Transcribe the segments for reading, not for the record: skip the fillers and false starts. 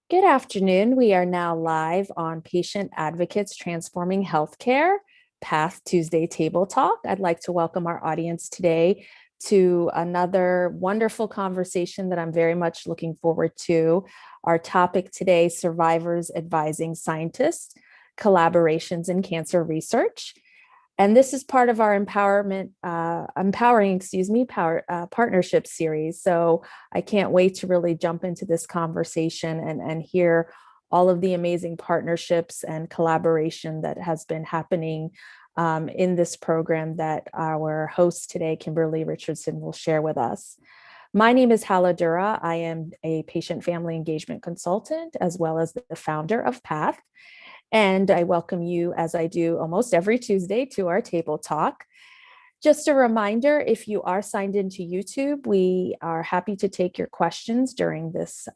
Good afternoon. We are now live on Patient Advocates Transforming Healthcare, Path Tuesday Table Talk. I'd like to welcome our audience today to another wonderful conversation that I'm very much looking forward to. Our topic today, Survivors Advising Scientists, Collaborations in Cancer Research. And this is part of our partnership series. So I can't wait to really jump into this conversation and hear all of the amazing partnerships and collaboration that has been happening in this program that our host today, Kimberly Richardson, will share with us. My name is Hala Dura. I am a patient family engagement consultant, as well as the founder of PATH. And I welcome you, as I do almost every Tuesday, to our table talk. Just a reminder, if you are signed into YouTube, we are happy to take your questions during this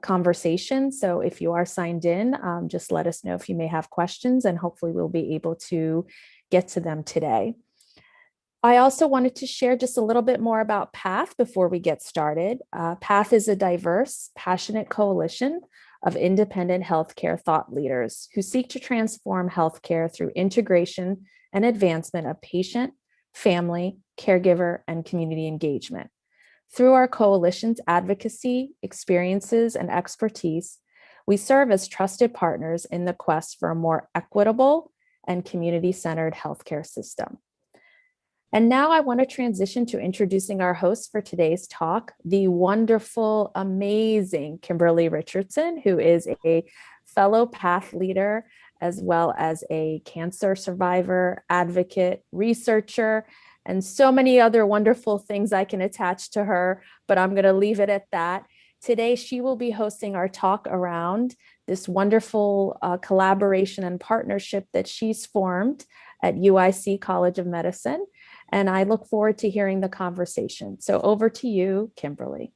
conversation. So if you are signed in, just let us know if you may have questions, and hopefully we'll be able to get to them today. I also wanted to share just a little bit more about PATH before we get started. PATH is a diverse, passionate coalition of independent healthcare thought leaders who seek to transform healthcare through integration and advancement of patient, family, caregiver, and community engagement. Through our coalition's advocacy, experiences, and expertise, we serve as trusted partners in the quest for a more equitable and community-centered healthcare system. And now I want to transition to introducing our host for today's talk, the wonderful, amazing Kimberly Richardson, who is a fellow PATH leader, as well as a cancer survivor, advocate, researcher, and so many other wonderful things I can attach to her, but I'm going to leave it at that. Today, she will be hosting our talk around this wonderful collaboration and partnership that she's formed at UIC College of Medicine. And I look forward to hearing the conversation. So over to you, Kimberly.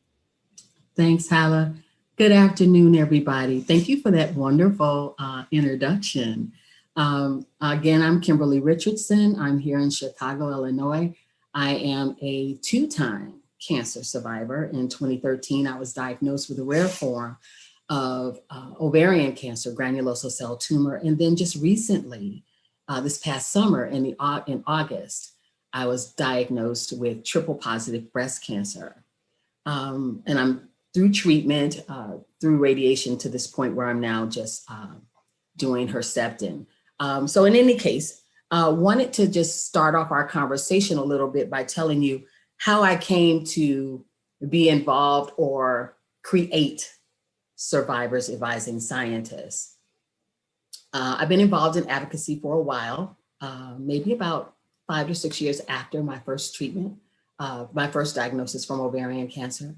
Thanks, Hala. Good afternoon, everybody. Thank you for that wonderful introduction. Again, I'm Kimberly Richardson. I'm here in Chicago, Illinois. I am a two-time cancer survivor. In 2013, I was diagnosed with a rare form of ovarian cancer, granulosa cell tumor. And then just recently, this past summer in August, I was diagnosed with triple positive breast cancer. And I'm through treatment, through radiation to this point where I'm now just doing Herceptin. So in any case, wanted to just start off our conversation a little bit by telling you how I came to be involved or create Survivors Advising Scientists. I've been involved in advocacy for a while, maybe about 5 to 6 years after my first treatment, my first diagnosis from ovarian cancer.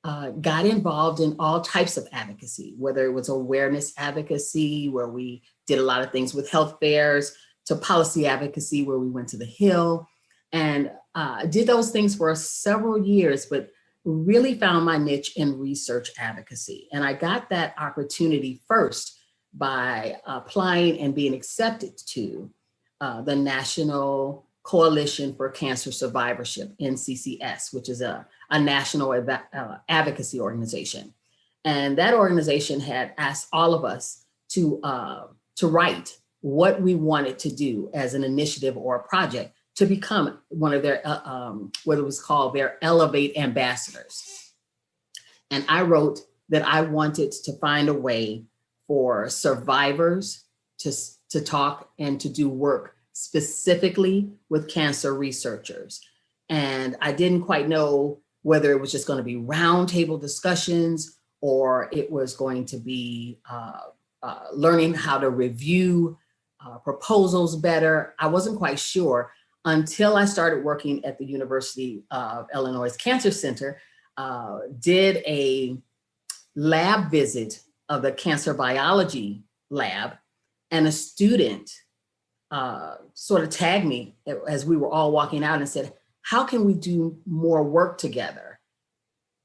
Got involved in all types of advocacy, whether it was awareness advocacy, where we did a lot of things with health fairs, to policy advocacy, where we went to the Hill, and did those things for several years, but really found my niche in research advocacy. And I got that opportunity first by applying and being accepted to the National Coalition for Cancer Survivorship, NCCS, which is a national advocacy organization. And that organization had asked all of us to write what we wanted to do as an initiative or a project to become one of their, what it was called, their Elevate ambassadors. And I wrote that I wanted to find a way for survivors to talk and to do work specifically with cancer researchers. And I didn't quite know whether it was just going to be roundtable discussions or it was going to be learning how to review proposals better. I wasn't quite sure until I started working at the University of Illinois Cancer Center, did a lab visit of the cancer biology lab, and a student sort of tagged me as we were all walking out and said, how can we do more work together?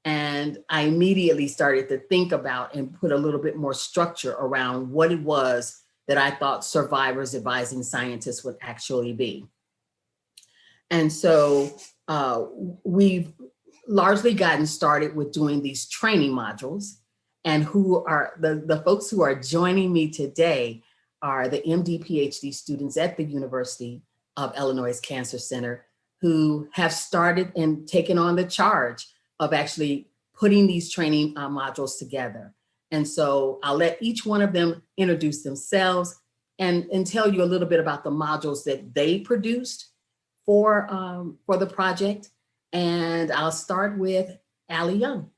And I immediately started to think about and put a little bit more structure around what it was that I thought Survivors Advising Scientists would actually be. And so we've largely gotten started with doing these training modules. And who are the folks who are joining me today are the MD PhD students at the University of Illinois Cancer Center who have started and taken on the charge of actually putting these training modules together. And so I'll let each one of them introduce themselves and tell you a little bit about the modules that they produced for the project. And I'll start with Allie Young.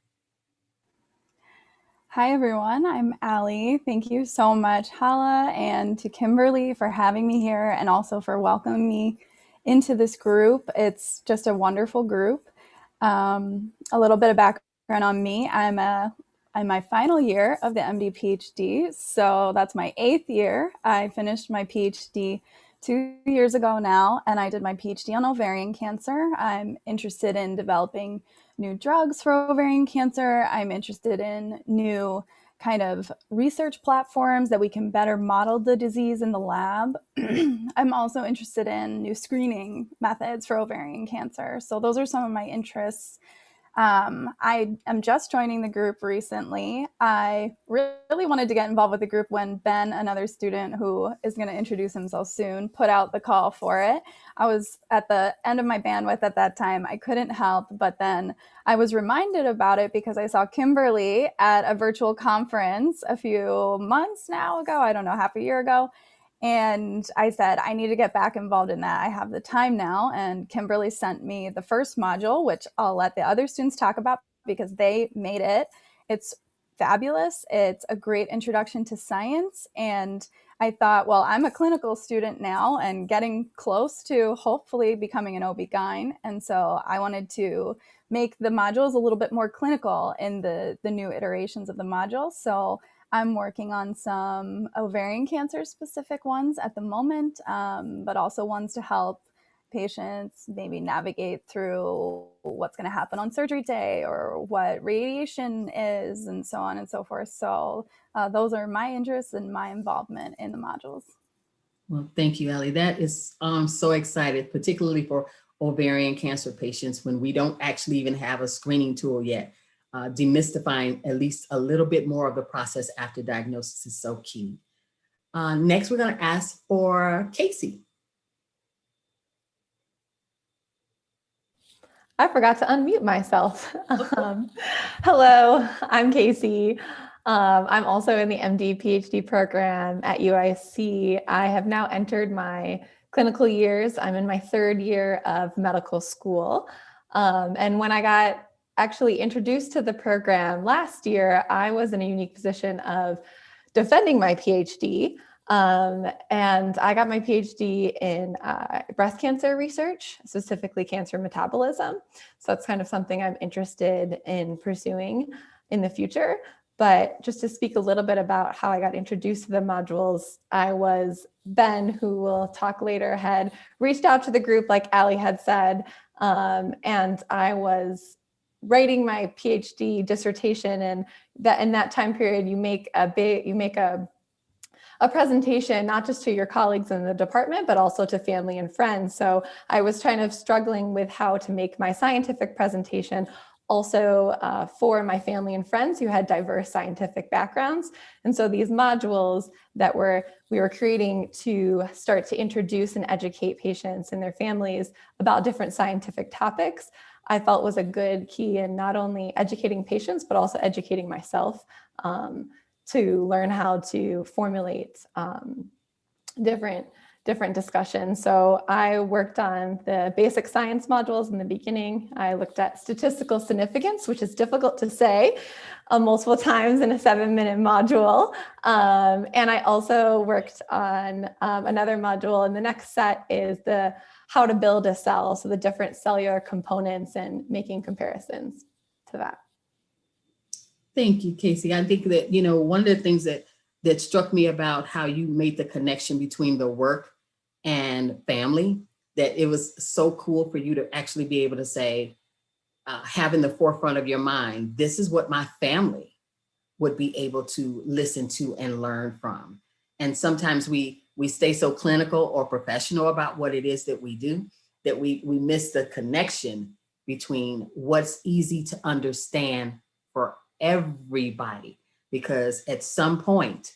Hi, everyone. I'm Allie. Thank you so much, Hala, and to Kimberly for having me here and also for welcoming me into this group. It's just a wonderful group. A little bit of background on me. I'm my final year of the MD PhD, so that's my 8th year. I finished my PhD 2 years ago now, and I did my PhD on ovarian cancer. I'm interested in developing new drugs for ovarian cancer. I'm interested in new kind of research platforms that we can better model the disease in the lab. I'm also interested in new screening methods for ovarian cancer. So those are some of my interests. I am just joining the group recently. I really wanted to get involved with the group when Ben, another student who is going to introduce himself soon, put out the call for it. I was at the end of my bandwidth at that time. I couldn't help, but then I was reminded about it because I saw Kimberly at a virtual conference a few months now ago, I don't know, half a year ago. And I said, I need to get back involved in that. I have the time now. And Kimberly sent me the first module, which I'll let the other students talk about because they made it. It's fabulous. It's a great introduction to science. And I thought, well, I'm a clinical student now and getting close to hopefully becoming an OB-GYN. And so I wanted to make the modules a little bit more clinical in the new iterations of the module. So I'm working on some ovarian cancer specific ones at the moment, but also ones to help patients maybe navigate through what's going to happen on surgery day or what radiation is and so on and so forth. So those are my interests and my involvement in the modules. Well, thank you, Allie. That is, I'm so excited, particularly for ovarian cancer patients when we don't actually even have a screening tool yet. Demystifying at least a little bit more of the process after diagnosis is so key. Next, we're going to ask for Casey. I forgot to unmute myself. Hello, I'm Casey. I'm also in the MD PhD program at UIC. I have now entered my clinical years. I'm in my 3rd year of medical school. And when I got actually introduced to the program last year, I was in a unique position of defending my PhD. And I got my PhD in breast cancer research, specifically cancer metabolism. So that's kind of something I'm interested in pursuing in the future. But just to speak a little bit about how I got introduced to the modules, Ben, who will talk later, had reached out to the group like Allie had said, and I was writing my PhD dissertation, and that in that time period, you make a presentation, not just to your colleagues in the department, but also to family and friends. So I was kind of struggling with how to make my scientific presentation also for my family and friends who had diverse scientific backgrounds. And so these modules that we were creating to start to introduce and educate patients and their families about different scientific topics, I felt was a good key in not only educating patients, but also educating myself to learn how to formulate different discussions. So I worked on the basic science modules in the beginning. I looked at statistical significance, which is difficult to say multiple times in a 7-minute module. And I also worked on another module, and the next set is the how to build a cell. So the different cellular components and making comparisons to that. Thank you, Casey. I think that, one of the things that struck me about how you made the connection between the work and family, that it was so cool for you to actually be able to say, have in the forefront of your mind, this is what my family would be able to listen to and learn from. And sometimes we stay so clinical or professional about what it is that we do, that we miss the connection between what's easy to understand for everybody. because at some point,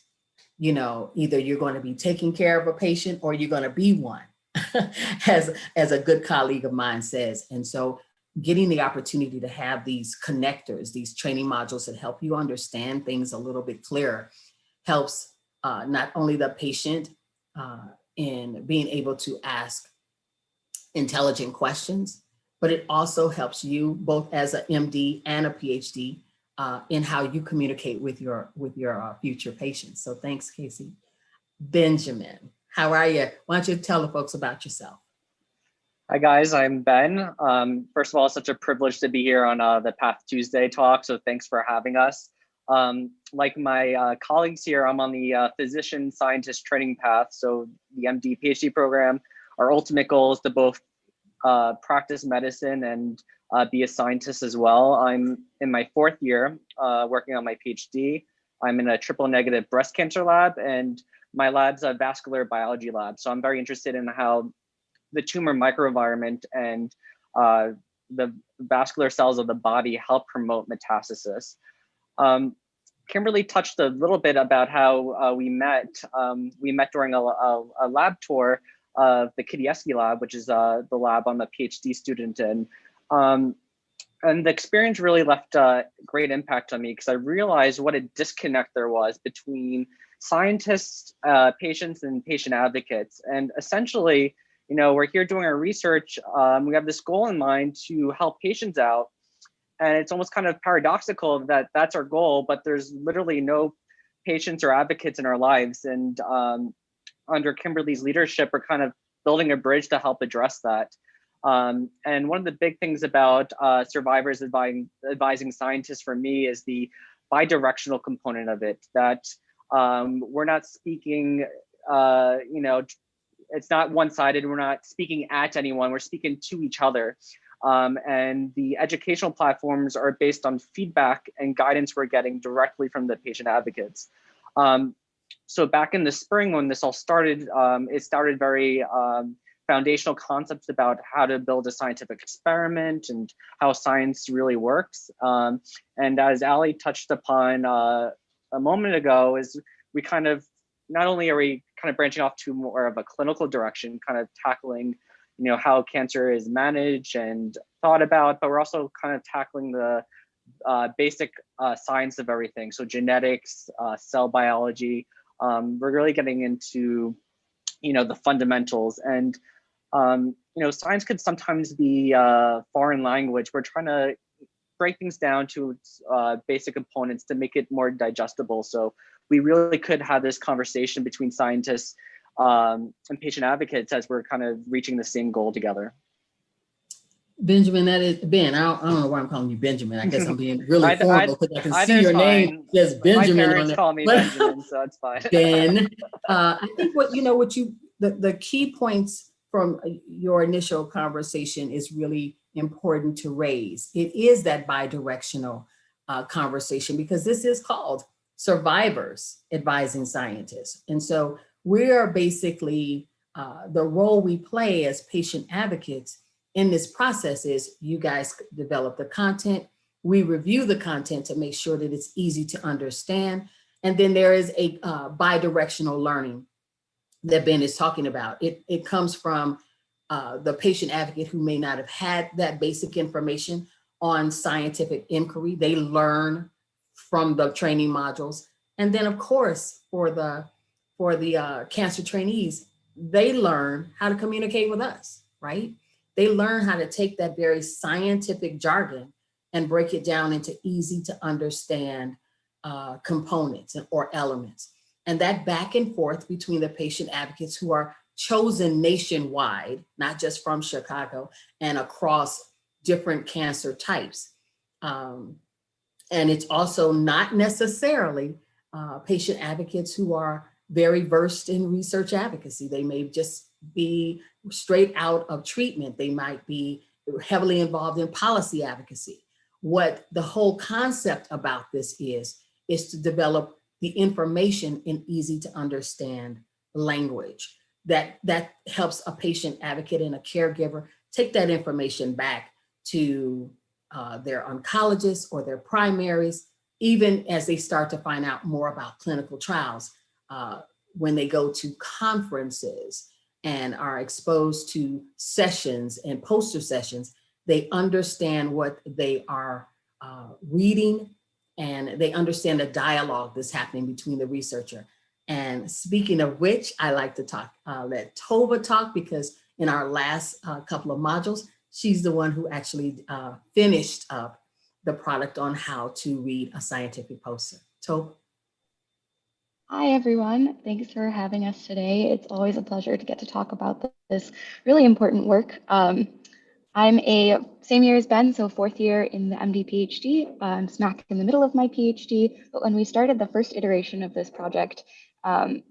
either you're going to be taking care of a patient or you're going to be one, as a good colleague of mine says. And so getting the opportunity to have these connectors, these training modules that help you understand things a little bit clearer helps not only the patient in being able to ask intelligent questions, but it also helps you both as an MD and a PhD in how you communicate with your future patients. So thanks, Casey. Benjamin, how are you? Why don't you tell the folks about yourself? Hi guys, I'm Ben. First of all, it's such a privilege to be here on the Path Tuesday talk, so thanks for having us. Like my colleagues here, I'm on the physician scientist training path, so the MD PhD program. Our ultimate goal is to both practice medicine and be a scientist as well. I'm in my 4th year working on my PhD. I'm in a triple negative breast cancer lab, and my lab's a vascular biology lab. So I'm very interested in how the tumor microenvironment and the vascular cells of the body help promote metastasis. Kimberly touched a little bit about how we met. We met during a lab tour of the Kidieski lab, which is the lab I'm a PhD student in. And the experience really left a great impact on me because I realized what a disconnect there was between scientists, patients, and patient advocates. And essentially, we're here doing our research. We have this goal in mind to help patients out. And it's almost kind of paradoxical that that's our goal, but there's literally no patients or advocates in our lives. And under Kimberly's leadership, we're kind of building a bridge to help address that. And one of the big things about survivors advising scientists for me is the bidirectional component of it, that we're not speaking, it's not one-sided. We're not speaking at anyone. We're speaking to each other. And the educational platforms are based on feedback and guidance we're getting directly from the patient advocates. So back in the spring when this all started, it started very foundational concepts about how to build a scientific experiment and how science really works. And as Ali touched upon a moment ago, is we kind of, not only are we kind of branching off to more of a clinical direction, kind of tackling, how cancer is managed and thought about, but we're also kind of tackling the basic science of everything. So genetics, cell biology, we're really getting into, the fundamentals. And, science could sometimes be foreign language. We're trying to break things down to its basic components to make it more digestible. So we really could have this conversation between scientists and patient advocates as we're kind of reaching the same goal together. Benjamin, that is Ben. I don't know why I'm calling you Benjamin. I guess I'm being really formal because I can see your name. Yes, Benjamin. My parents call me Benjamin, so it's fine. Ben, I think the key points from your initial conversation is really important to raise. It is that bidirectional conversation because this is called survivors advising scientists. And so we are basically, the role we play as patient advocates in this process is you guys develop the content, we review the content to make sure that it's easy to understand. And then there is a bidirectional learning that Ben is talking about. It comes from the patient advocate who may not have had that basic information on scientific inquiry. They learn from the training modules. And then of course, for the cancer trainees, they learn how to communicate with us, right? They learn how to take that very scientific jargon and break it down into easy to understand components or elements. And that back and forth between the patient advocates who are chosen nationwide, not just from Chicago and across different cancer types. And it's also not necessarily patient advocates who are very versed in research advocacy. They may just be straight out of treatment. They might be heavily involved in policy advocacy. What the whole concept about this is to develop the information in easy to understand language that helps a patient advocate and a caregiver take that information back to their oncologists or their primaries even as they start to find out more about clinical trials, when they go to conferences and are exposed to sessions and poster sessions, they understand what they are reading, and they understand the dialogue that's happening between the researcher. And speaking of which, I like to let Tova talk, because in our last couple of modules, she's the one who actually finished up the product on how to read a scientific poster. Tova. Hi, everyone. Thanks for having us today. It's always a pleasure to get to talk about this really important work. I'm same year as Ben, so 4th year in the MD PhD. I'm smack in the middle of my PhD, but when we started the first iteration of this project, I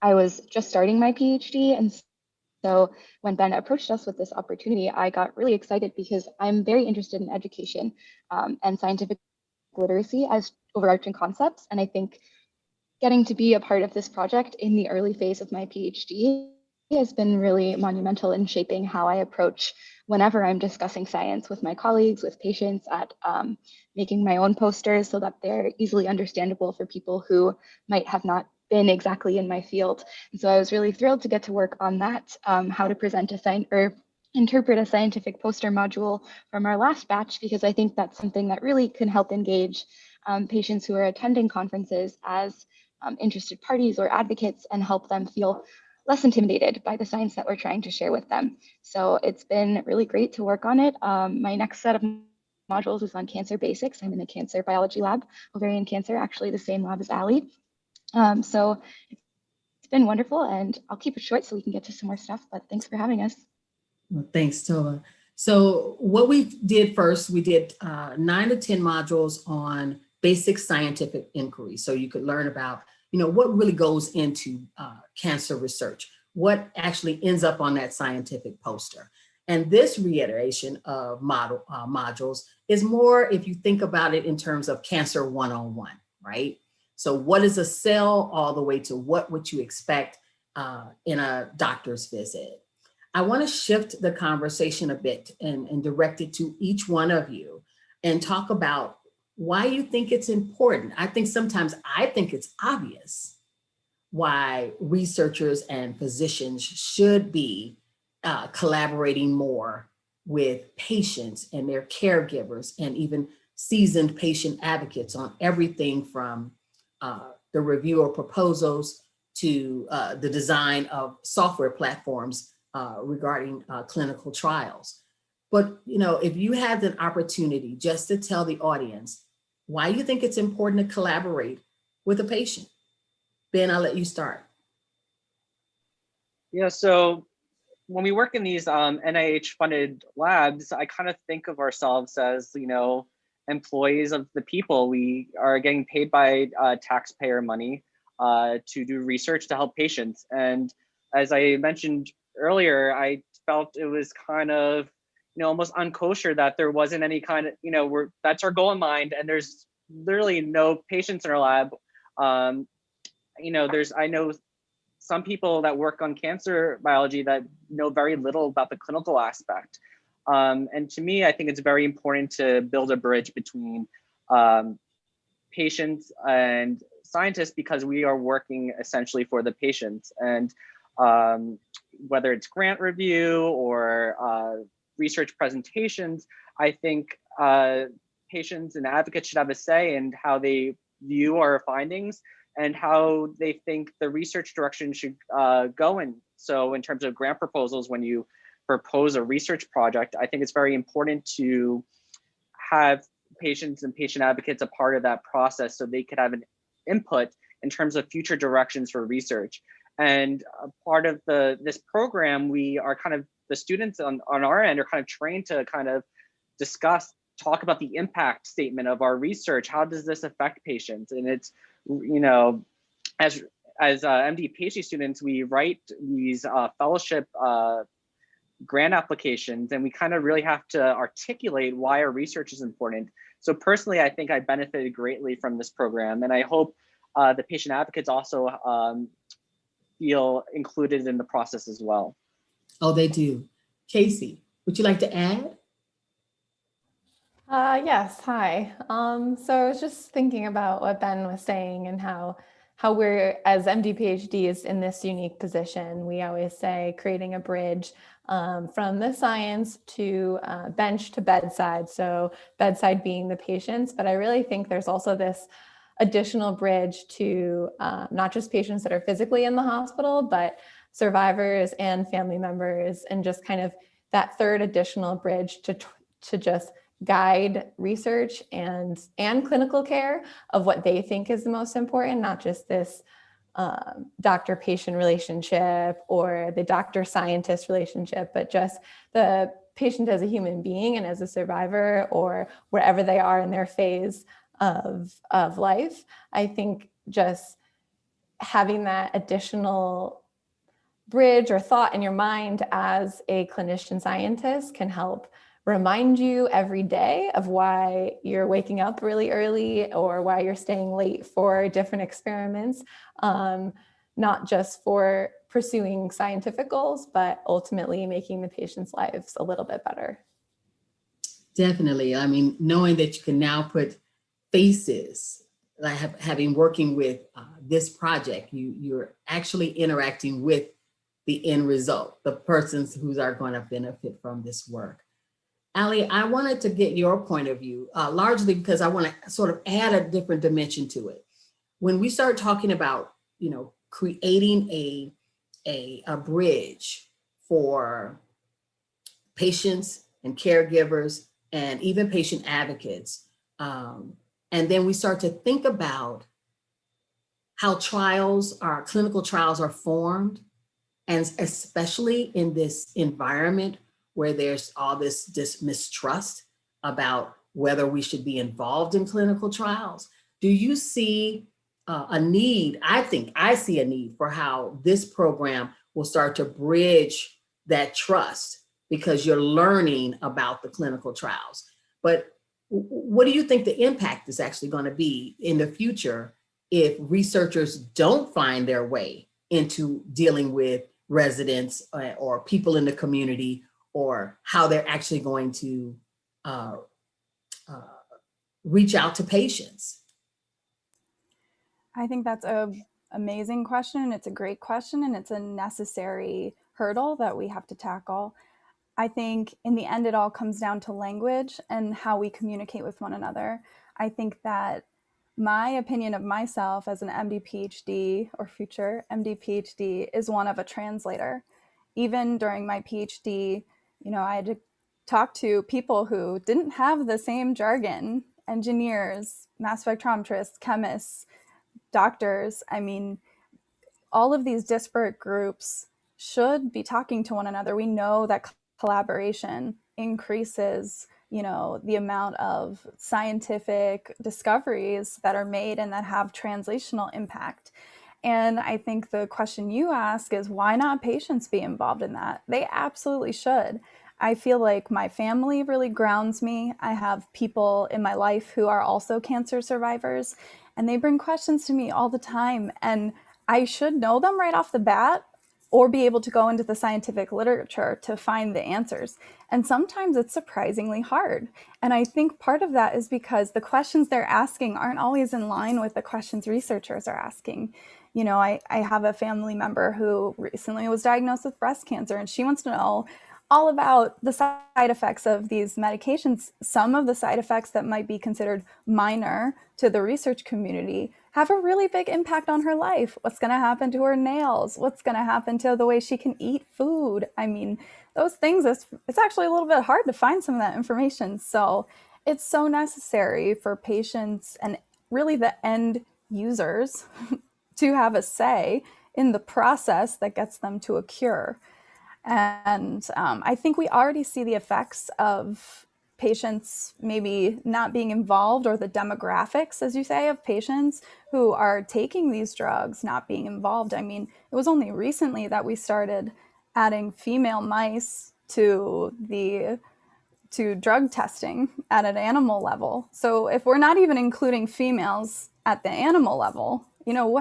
was just starting my PhD. And so when Ben approached us with this opportunity, I got really excited because I'm very interested in education and scientific literacy as overarching concepts. And I think getting to be a part of this project in the early phase of my PhD has been really monumental in shaping how I approach whenever I'm discussing science with my colleagues, with patients, at making my own posters so that they're easily understandable for people who might have not been exactly in my field. And so I was really thrilled to get to work on that, how to present or interpret a scientific poster module from our last batch, because I think that's something that really can help engage patients who are attending conferences as interested parties or advocates, and help them feel less intimidated by the science that we're trying to share with them. So it's been really great to work on it. My next set of modules is on cancer basics. I'm in the cancer biology lab, ovarian cancer, actually the same lab as Ali. So it's been wonderful, and I'll keep it short so we can get to some more stuff, but thanks for having us. Well, thanks, Tova. So what we did first, we did 9 to 10 modules on basic scientific inquiry. So you could learn about, what really goes into cancer research, what actually ends up on that scientific poster. And this reiteration of modules is more, if you think about it in terms of cancer 101, right? So what is a cell, all the way to what would you expect in a doctor's visit. I want to shift the conversation a bit and direct it to each one of you and talk about why you think it's important. I think sometimes it's obvious why researchers and physicians should be collaborating more with patients and their caregivers, and even seasoned patient advocates on everything from the review of proposals to the design of software platforms regarding clinical trials. But if you had an opportunity just to tell the audience why you think it's important to collaborate with a patient. Ben, I'll let you start. Yeah, so when we work in these NIH-funded labs, I kind of think of ourselves as, employees of the people. We are getting paid by taxpayer money to do research to help patients. And as I mentioned earlier, I felt it was kind of, almost unkosher that there wasn't any kind of, that's our goal in mind, and there's literally no patients in our lab. I know some people that work on cancer biology that know very little about the clinical aspect. And to me, I think it's very important to build a bridge between patients and scientists, because we are working essentially for the patients. And whether it's grant review or research presentations, I think patients and advocates should have a say in how they view our findings and how they think the research direction should go in. So in terms of grant proposals, when you propose a research project, I think it's very important to have patients and patient advocates a part of that process so they could have an input in terms of future directions for research. And part of this program, we are kind of, the students on our end are kind of trained to kind of talk about the impact statement of our research. How does this affect patients? And it's, as MD PhD students, we write these fellowship grant applications, and we kind of really have to articulate why our research is important. So personally, I think I benefited greatly from this program, and I hope the patient advocates also feel included in the process as well. Oh, they do. Casey, would you like to add? Yes, hi. So I was just thinking about what Ben was saying and how we're as MD PhDs in this unique position. We always say creating a bridge from the science to bench to bedside. So bedside being the patients, but I really think there's also this additional bridge to not just patients that are physically in the hospital, but survivors and family members, and just kind of that third additional bridge to just guide research and clinical care of what they think is the most important, not just this doctor-patient relationship or the doctor-scientist relationship, but just the patient as a human being and as a survivor or wherever they are in their phase of life. I think just having that additional bridge or thought in your mind as a clinician scientist can help remind you every day of why you're waking up really early or why you're staying late for different experiments, not just for pursuing scientific goals, but ultimately making the patient's lives a little bit better. Definitely. I mean, knowing that you can now put faces, like having working with this project, you're actually interacting with the end result, the persons who are going to benefit from this work. Ali, I wanted to get your point of view, largely because I want to sort of add a different dimension to it. When we start talking about, creating a bridge for patients and caregivers and even patient advocates, and then we start to think about how our clinical trials are formed, and especially in this environment where there's all this mistrust about whether we should be involved in clinical trials. Do you see a need? I think I see a need for how this program will start to bridge that trust, because you're learning about the clinical trials. But what do you think the impact is actually going to be in the future if researchers don't find their way into dealing with residents or people in the community, or how they're actually going to reach out to patients? I think that's an amazing question. It's a great question, and it's a necessary hurdle that we have to tackle. I think in the end, it all comes down to language and how we communicate with one another. I think that my opinion of myself as an MD PhD or future MD PhD is one of a translator. Even during my PhD, I had to talk to people who didn't have the same jargon: engineers, mass spectrometrists, chemists, doctors. I mean, all of these disparate groups should be talking to one another. We know that collaboration increases, the amount of scientific discoveries that are made and that have translational impact. And I think the question you ask is, why not patients be involved in that? They absolutely should. I feel like my family really grounds me. I have people in my life who are also cancer survivors, and they bring questions to me all the time. And I should know them right off the bat, or be able to go into the scientific literature to find the answers. And sometimes it's surprisingly hard. And I think part of that is because the questions they're asking aren't always in line with the questions researchers are asking. I have a family member who recently was diagnosed with breast cancer, and she wants to know all about the side effects of these medications. Some of the side effects that might be considered minor to the research community have a really big impact on her life. What's going to happen to her nails? What's going to happen to the way she can eat food? I mean, those things, it's actually a little bit hard to find some of that information. So it's so necessary for patients and really the end users to have a say in the process that gets them to a cure. And I think we already see the effects of patients maybe not being involved, or the demographics, as you say, of patients who are taking these drugs not being involved. I mean, it was only recently that we started adding female mice to drug testing at an animal level. So if we're not even including females at the animal level,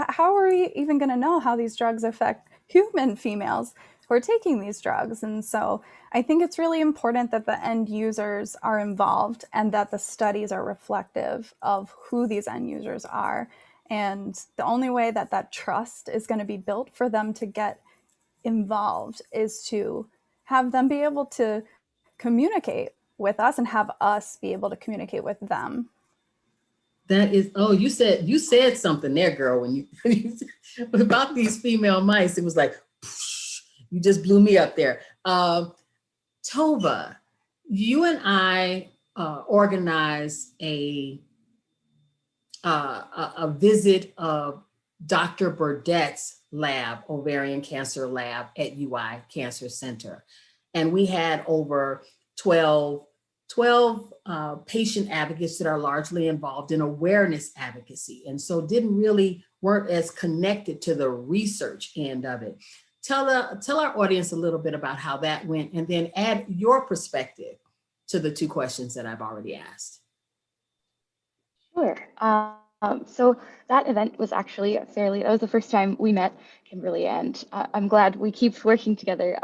how are we even going to know how these drugs affect human females? who are taking these drugs. And so I think it's really important that the end users are involved and that the studies are reflective of who these end users are. And the only way that that trust is going to be built for them to get involved is to have them be able to communicate with us and have us be able to communicate with them. That is, oh, you said something there, girl, when you about these female mice. It was like, you just blew me up there. Tova, you and I organized a visit of Dr. Burdett's lab, ovarian cancer lab at UI Cancer Center. And we had over 12 patient advocates that are largely involved in awareness advocacy. And so weren't as connected to the research end of it. Tell our audience a little bit about how that went, and then add your perspective to the two questions that I've already asked. Sure. So that event was actually that was the first time we met, Kimberly, and I'm glad we keep working together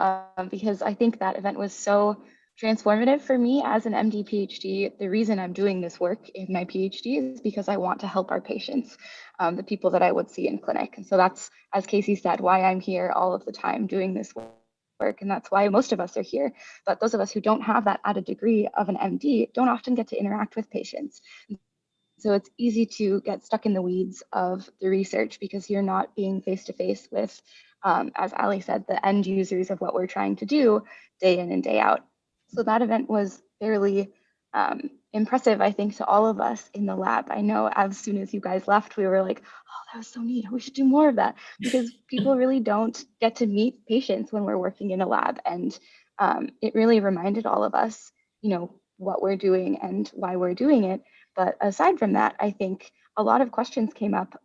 because I think that event was so transformative for me as an MD PhD. The reason I'm doing this work in my PhD is because I want to help our patients, the people that I would see in clinic. And so that's, as Casey said, why I'm here all of the time doing this work. And that's why most of us are here. But those of us who don't have that added degree of an MD don't often get to interact with patients. So it's easy to get stuck in the weeds of the research because you're not being face-to-face with, as Ali said, the end users of what we're trying to do day in and day out. So that event was fairly impressive, I think, to all of us in the lab. I know as soon as you guys left, we were like, oh, that was so neat. We should do more of that, because people really don't get to meet patients when we're working in a lab. And it really reminded all of us, what we're doing and why we're doing it. But aside from that, I think a lot of questions came up,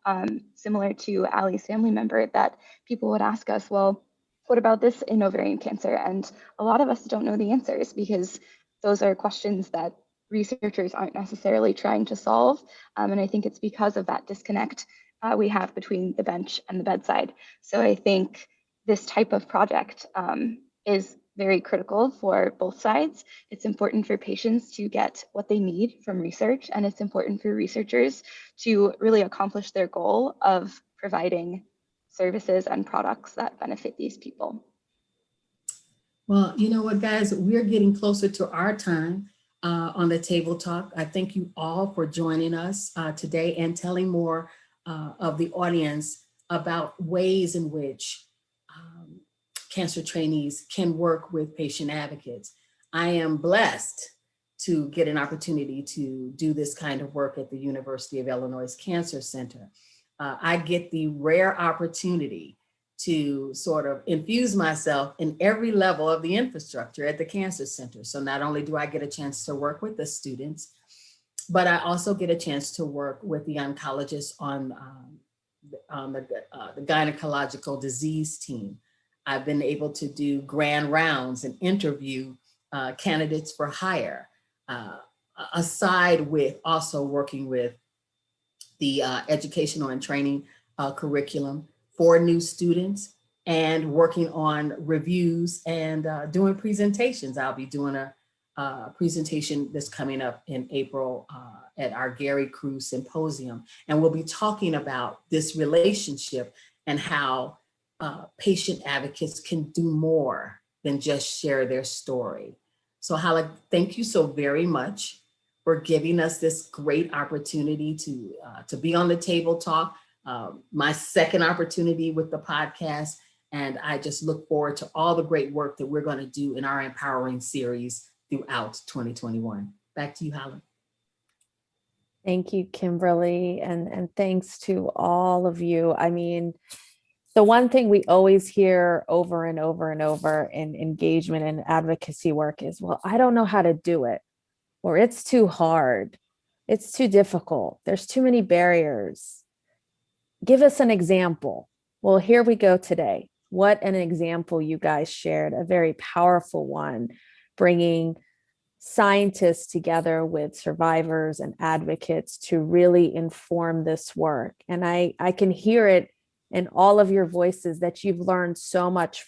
similar to Ali's family member, that people would ask us, well, what about this in ovarian cancer? And a lot of us don't know the answers because those are questions that researchers aren't necessarily trying to solve. And I think it's because of that disconnect we have between the bench and the bedside. So I think this type of project is very critical for both sides. It's important for patients to get what they need from research, and it's important for researchers to really accomplish their goal of providing services and products that benefit these people. Well, you know what, guys, we're getting closer to our time on the Table Talk. I thank you all for joining us today and telling more of the audience about ways in which cancer trainees can work with patient advocates. I am blessed to get an opportunity to do this kind of work at the University of Illinois Cancer Center. I get the rare opportunity to sort of infuse myself in every level of the infrastructure at the Cancer Center. So not only do I get a chance to work with the students, but I also get a chance to work with the oncologists on the gynecological disease team. I've been able to do grand rounds and interview candidates for hire, aside with also working with the educational and training curriculum for new students and working on reviews and doing presentations. I'll be doing a presentation that's coming up in April at our Gary Cruz Symposium. And we'll be talking about this relationship and how patient advocates can do more than just share their story. So Hala, thank you so very much for giving us this great opportunity to be on the Table Talk, my second opportunity with the podcast. And I just look forward to all the great work that we're going to do in our Empowering series throughout 2021. Back to you, Hala. Thank you, Kimberly. And thanks to all of you. I mean, the one thing we always hear over and over and over in engagement and advocacy work is, well, I don't know how to do it, or it's too hard. It's too difficult. There's too many barriers. Give us an example. Well, here we go today. What an example you guys shared, a very powerful one, bringing scientists together with survivors and advocates to really inform this work. And I can hear it in all of your voices that you've learned so much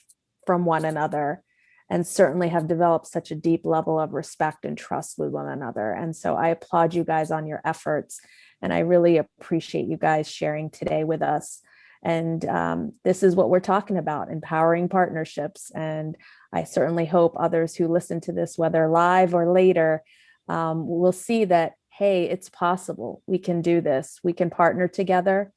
from one another, and certainly have developed such a deep level of respect and trust with one another. And so I applaud you guys on your efforts. And I really appreciate you guys sharing today with us. And this is what we're talking about, empowering partnerships. And I certainly hope others who listen to this, whether live or later, will see that, hey, it's possible. We can do this. We can partner together.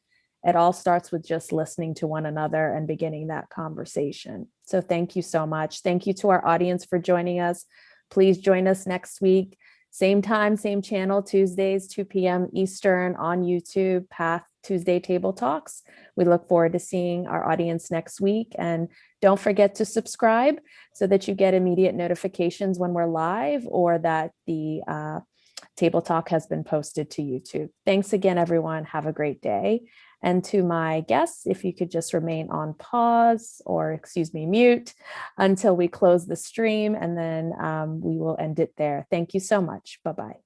It all starts with just listening to one another and beginning that conversation. So thank you so much. Thank you to our audience for joining us. Please join us next week. Same time, same channel, Tuesdays, 2 p.m. Eastern on YouTube, Path Tuesday Table Talks. We look forward to seeing our audience next week. And don't forget to subscribe so that you get immediate notifications when we're live or that the Table Talk has been posted to YouTube. Thanks again, everyone. Have a great day. And to my guests, if you could just remain on pause or, mute until we close the stream, and then we will end it there. Thank you so much. Bye-bye.